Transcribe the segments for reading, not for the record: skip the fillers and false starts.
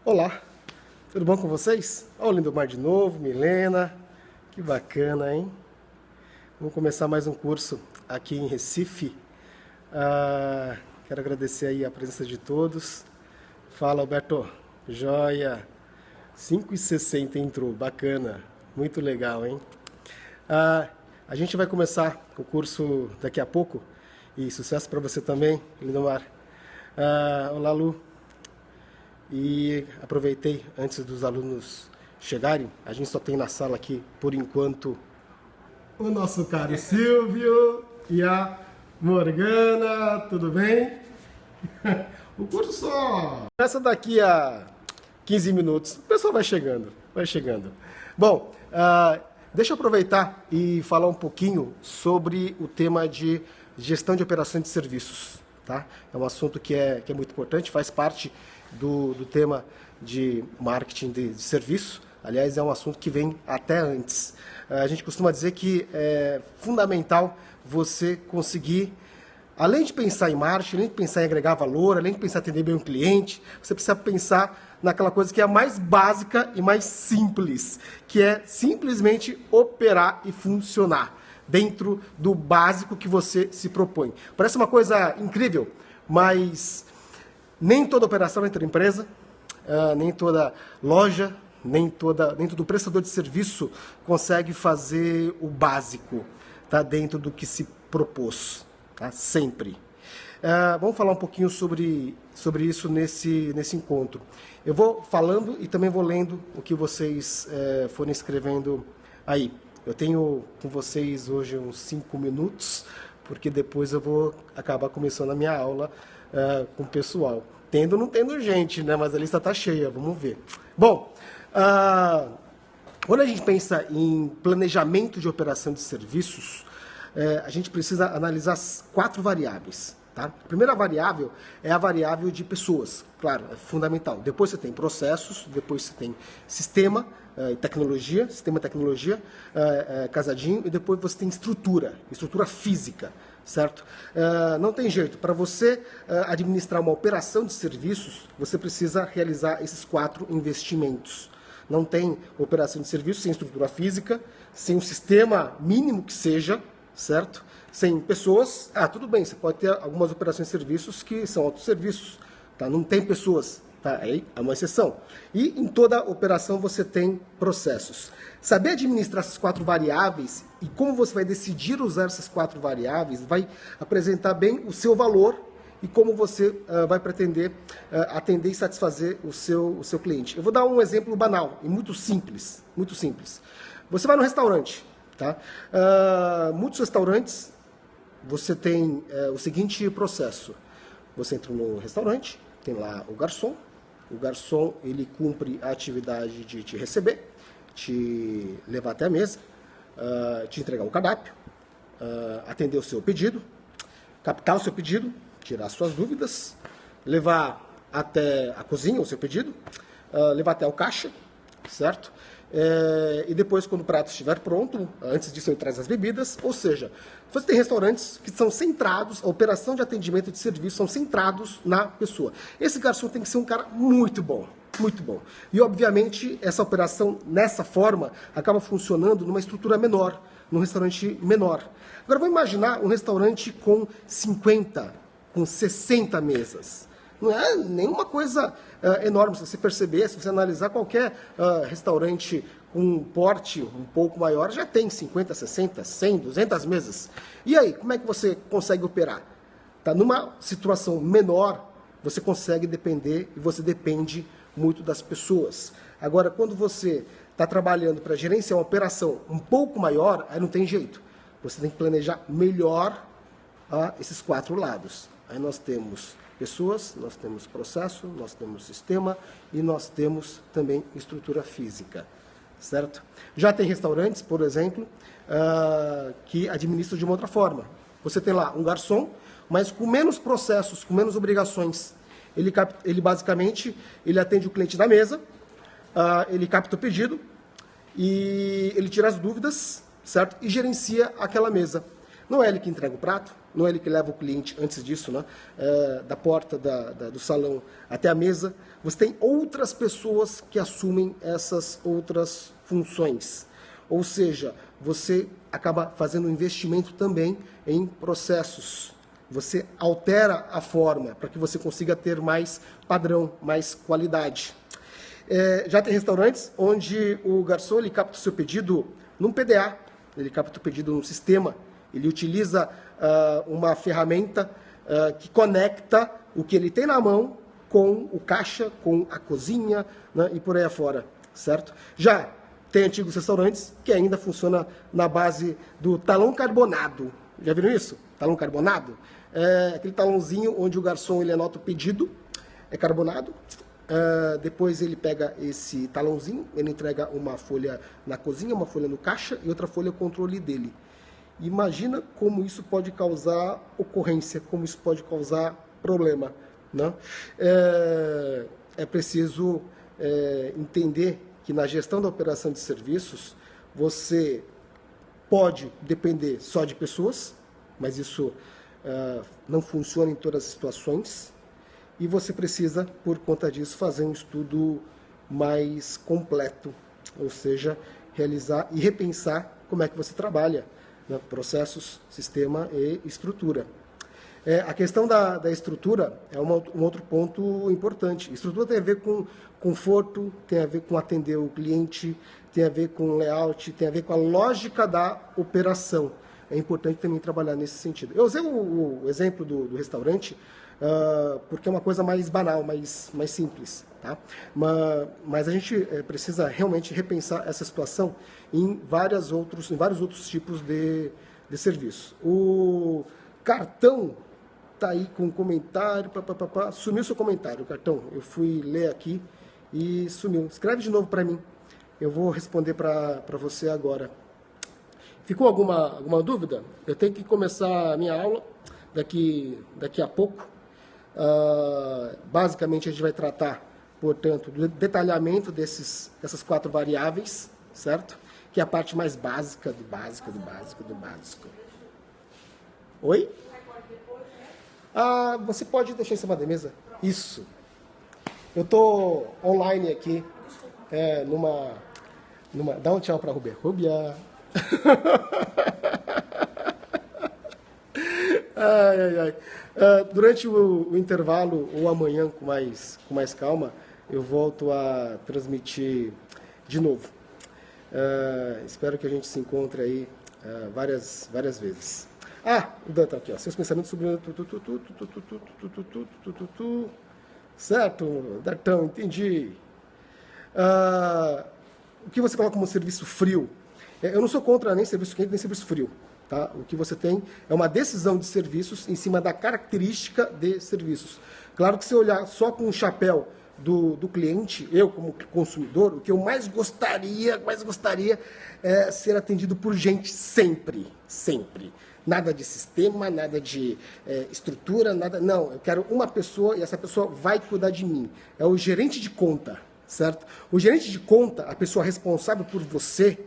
Olá, tudo bom com vocês? Olha o Lindomar de novo, Milena, que bacana, hein? Vamos começar mais um curso aqui em Recife. Quero agradecer aí a presença de todos. Fala, Alberto, joia, 5h60 entrou, bacana, muito legal, hein? A gente vai começar o curso daqui a pouco e sucesso para você também, Lindomar. Olá, Lu. E aproveitei antes dos alunos chegarem, a gente só tem na sala aqui, por enquanto, o nosso caro Silvio e a Morgana, tudo bem? O curso só começa daqui a 15 minutos, o pessoal vai chegando, vai chegando. Bom, deixa eu aproveitar e falar um pouquinho sobre o tema de gestão de operações de serviços. Tá? É um assunto que é muito importante, faz parte do tema de marketing de serviço. Aliás, é um assunto que vem até antes. A gente costuma dizer que é fundamental você conseguir, além de pensar em marketing, além de pensar em agregar valor, além de pensar em atender bem o cliente, você precisa pensar naquela coisa que é a mais básica e mais simples, que é simplesmente operar e funcionar dentro do básico que você se propõe. Parece uma coisa incrível, mas nem toda operação dentro da empresa, nem toda loja, nem todo prestador de serviço consegue fazer o básico, tá, dentro do que se propôs, tá? Sempre. Vamos falar um pouquinho sobre isso nesse encontro. Eu vou falando e também vou lendo o que vocês forem escrevendo aí. Eu tenho com vocês hoje uns 5 minutos, porque depois eu vou acabar começando a minha aula com o pessoal. Tendo ou não tendo gente, né? Mas a lista está cheia, vamos ver. Bom, quando a gente pensa em planejamento de operação de serviços, a gente precisa analisar as 4 variáveis. Tá? A primeira variável é a variável de pessoas, claro, é fundamental. Depois você tem processos, depois você tem sistema e tecnologia, casadinho, e depois você tem estrutura física, certo? Não tem jeito, para você administrar uma operação de serviços, você precisa realizar esses 4 investimentos. Não tem operação de serviços sem estrutura física, sem um sistema mínimo que seja, certo? Sem pessoas, tudo bem, você pode ter algumas operações de serviços que são autosserviços, tá? Não tem pessoas, tá? Aí é uma exceção. E em toda operação você tem processos. Saber administrar essas 4 variáveis e como você vai decidir usar essas 4 variáveis vai apresentar bem o seu valor e como você vai pretender atender e satisfazer o seu cliente. Eu vou dar um exemplo banal e muito simples, muito simples. Você vai no restaurante, tá? Muitos restaurantes, você tem o seguinte processo. Você entra no restaurante, tem lá o garçom ele cumpre a atividade de te receber, te levar até a mesa, te entregar o cardápio, atender o seu pedido, captar o seu pedido, tirar suas dúvidas, levar até a cozinha o seu pedido, levar até o caixa, certo? E depois, quando o prato estiver pronto, antes disso ele traz as bebidas, ou seja, você tem restaurantes que são centrados, a operação de atendimento de serviço são centrados na pessoa. Esse garçom tem que ser um cara muito bom, muito bom. E, obviamente, essa operação, nessa forma, acaba funcionando numa estrutura menor, num restaurante menor. Agora, vamos imaginar um restaurante com 50, com 60 mesas. Não é nenhuma coisa enorme, se você perceber, se você analisar qualquer restaurante com um porte um pouco maior, já tem 50, 60, 100, 200 mesas. E aí, como é que você consegue operar? Tá? Numa situação menor, você consegue depender e você depende muito das pessoas. Agora, quando você está trabalhando para gerenciar uma operação um pouco maior, aí não tem jeito. Você tem que planejar melhor esses 4 lados. Aí nós temos pessoas, nós temos processo, nós temos sistema e nós temos também estrutura física, certo? Já tem restaurantes, por exemplo, que administram de uma outra forma. Você tem lá um garçom, mas com menos processos, com menos obrigações. Ele basicamente atende o cliente da mesa, ele capta o pedido e ele tira as dúvidas, certo? E gerencia aquela mesa. Não é ele que entrega o prato, não é ele que leva o cliente antes disso, né? Da porta do salão até a mesa. Você tem outras pessoas que assumem essas outras funções. Ou seja, você acaba fazendo um investimento também em processos. Você altera a forma para que você consiga ter mais padrão, mais qualidade. Já tem restaurantes onde o garçom ele capta o seu pedido num PDA, ele capta o pedido num sistema, ele utiliza uma ferramenta que conecta o que ele tem na mão com o caixa, com a cozinha, né, e por aí afora, certo? Já tem antigos restaurantes que ainda funciona na base do talão carbonado. Já viram isso? Talão carbonado? É aquele talãozinho onde o garçom ele anota o pedido, é carbonado. Depois ele pega esse talãozinho, ele entrega uma folha na cozinha, uma folha no caixa e outra folha controle dele. Imagina como isso pode causar ocorrência, como isso pode causar problema, né? É preciso entender que na gestão da operação de serviços, você pode depender só de pessoas, mas isso não funciona em todas as situações. E você precisa, por conta disso, fazer um estudo mais completo, ou seja, realizar e repensar como é que você trabalha, né? Processos, sistema e estrutura. A questão da estrutura é um outro ponto importante. Estrutura tem a ver com conforto, tem a ver com atender o cliente, tem a ver com layout, tem a ver com a lógica da operação. É importante também trabalhar nesse sentido. Eu usei o exemplo do restaurante, porque é uma coisa mais banal, mais simples. Tá? Mas a gente precisa realmente repensar essa situação em vários outros tipos de serviço. O cartão está aí com um comentário, sumiu seu comentário, cartão. Eu fui ler aqui e sumiu. Escreve de novo para mim. Eu vou responder para você agora. Ficou alguma dúvida? Eu tenho que começar a minha aula daqui a pouco. Basicamente, a gente vai tratar, portanto, do detalhamento dessas 4 variáveis, certo? Que é a parte mais básica do básico. Oi? Você pode deixar em cima da mesa? Isso. Eu estou online aqui, dá um tchau para a Rubia. Rubia. Ai. Durante o intervalo ou amanhã com mais calma, eu volto a transmitir de novo. Espero que a gente se encontre aí várias vezes. O Dan tá aqui, ó. Seus pensamentos sobre... Certo, Dartão, entendi. O que você coloca como serviço frio? Eu não sou contra nem serviço quente, nem serviço frio. Tá? O que você tem é uma decisão de serviços em cima da característica de serviços. Claro que se eu olhar só com o chapéu do cliente, eu como consumidor, o que eu mais gostaria é ser atendido por gente sempre. Nada de sistema, nada de estrutura, nada. Não, eu quero uma pessoa e essa pessoa vai cuidar de mim. É o gerente de conta, certo? O gerente de conta, a pessoa responsável por você,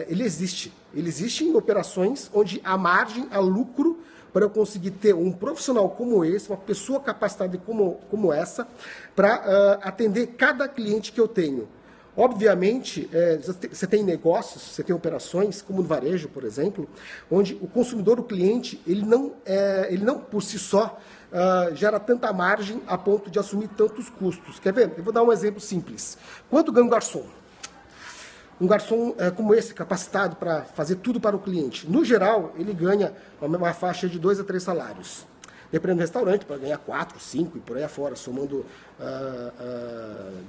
ele existe. Ele existe em operações onde há margem, há lucro para eu conseguir ter um profissional como esse, uma pessoa capacitada como essa, para atender cada cliente que eu tenho. Obviamente, você tem negócios, você tem operações, como no varejo, por exemplo, onde o consumidor, o cliente, ele não por si só gera tanta margem a ponto de assumir tantos custos. Quer ver? Eu vou dar um exemplo simples. Quanto ganha um garçom? Um garçom como esse, capacitado para fazer tudo para o cliente, no geral, ele ganha uma faixa de 2 a 3 salários. Dependendo do restaurante, para ganhar 4, 5 e por aí afora, somando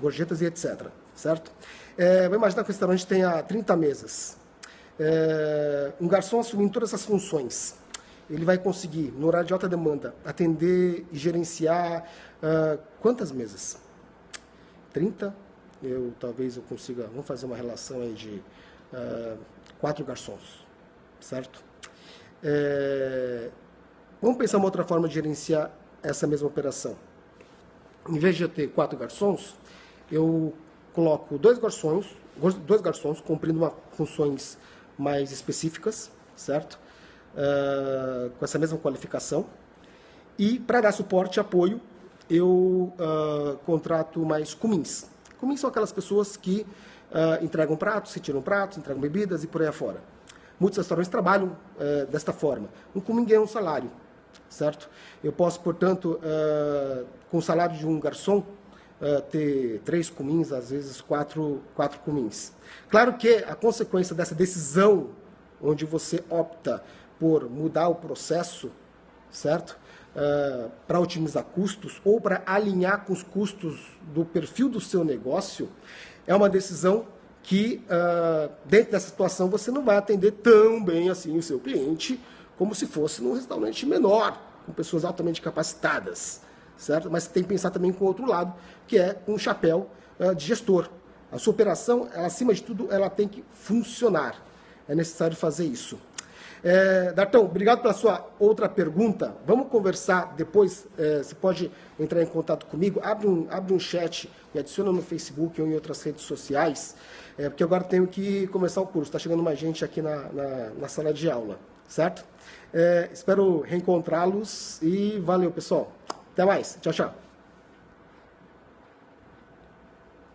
gorjetas e etc. Certo? Vou imaginar que o restaurante tenha 30 mesas. Um garçom assumindo todas essas funções, ele vai conseguir, no horário de alta demanda, atender e gerenciar quantas mesas? 30? Talvez eu consiga, vamos fazer uma relação aí de 4 garçons, certo? Vamos pensar uma outra forma de gerenciar essa mesma operação. Em vez de eu ter 4 garçons, eu coloco 2 garçons cumprindo funções mais específicas, certo? com essa mesma qualificação. E para dar suporte e apoio, eu contrato mais cumins. Cumins são aquelas pessoas que entregam pratos, retiram pratos, entregam bebidas e por aí afora. Muitos restaurantes trabalham desta forma. Um cumim ganha um salário, certo? Eu posso, portanto, com o salário de um garçom, ter 3 cumins, às vezes 4 cumins. Claro que a consequência dessa decisão, onde você opta por mudar o processo, certo? Para otimizar custos ou para alinhar com os custos do perfil do seu negócio, é uma decisão que, dentro dessa situação, você não vai atender tão bem assim o seu cliente como se fosse num restaurante menor, com pessoas altamente capacitadas, certo? Mas tem que pensar também com o outro lado, que é com o chapéu de gestor. A sua operação, acima de tudo, ela tem que funcionar. É necessário fazer isso. Dartão, obrigado pela sua outra pergunta. Vamos conversar depois. Você pode entrar em contato comigo. Abre um chat e adiciona no Facebook ou em outras redes sociais, porque agora tenho que começar o curso. Está chegando mais gente aqui na sala de aula, certo? Espero reencontrá-los e valeu, pessoal. Até mais. Tchau, tchau.